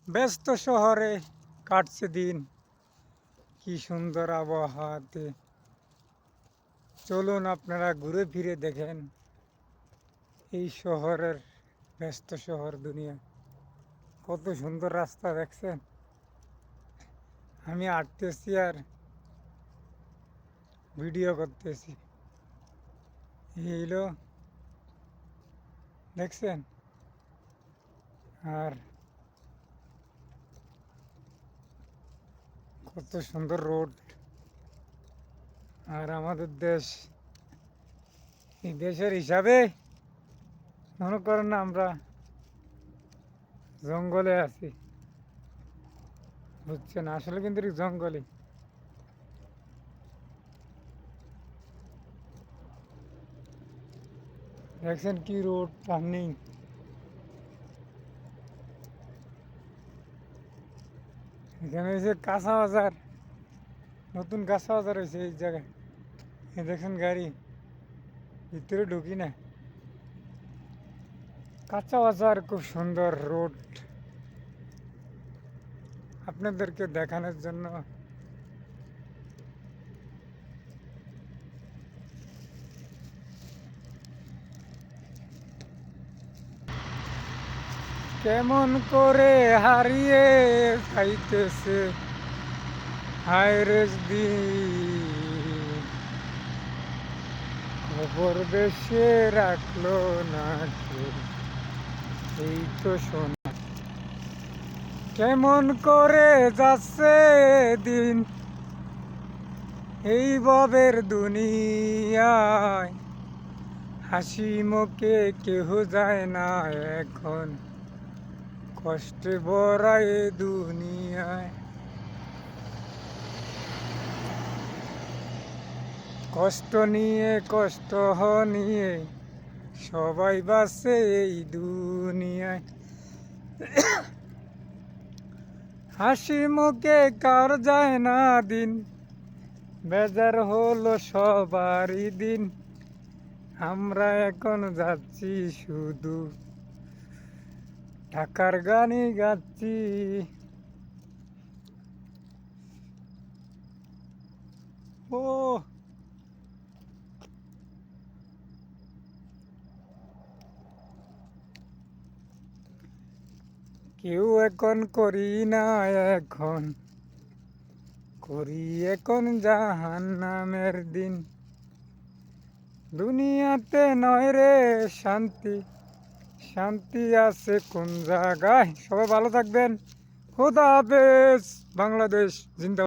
ব্যস্ত শহরে কাটছে দিন, কি সুন্দর আবহাওয়াতে। চলুন আপনারা ঘুরে ফিরে দেখেন এই শহরের ব্যস্ত শহর দুনিয়া। কত সুন্দর রাস্তা দেখছেন। আমি হাঁটতেছি আর ভিডিও করতেছি। এইলো দেখছেন। আর কত সুন্দর রোড। আর আমাদের দেশ, এই দেশের হিসাবে মনে করেন না আমরা জঙ্গলে আছি, বুঝছেন। আসলে কিন্তু জঙ্গলে দেখছেন কি রোড টার্নিং। এখানে হয়েছে কাঁচা বাজার, নতুন কাঁচা বাজার হয়েছে এই জায়গায়। দেখছেন গাড়ি ভিতরে ঢুকি না। কাঁচা বাজার, খুব সুন্দর রোড আপনাদেরকে দেখানোর জন্য। কেমন করে হারিয়ে যাইতেছে হায়রেস দিন, খবর দেশে রাখলো না কেউ, এই তো শোনা। কেমন করে যাচ্ছে দিন এই ভবের দুনিয়ায়, হাসি মুখে কেহ যায় না এখন, কষ্টে ভরা এ দুনিয়ায়। কষ্ট নিয়ে কষ্ট নিয়ে সবাই বাসে এই দুনিয়ায়। হাসি মুখে কার যায় না দিন, বেজার হলো সবারই দিন। আমরা এখন যাচ্ছি শুধু ঢাকার গানই গাচ্ছি। ও কেউ এখন করি না, এখন করি এখন জাহান্নামের দিন। দুনিয়াতে নয় রে শান্তি, শান্তি আছে কোন জায়গায়। সবাই ভালো থাকবেন। খোদা হাফেজ। বাংলাদেশ জিন্দাবাদ।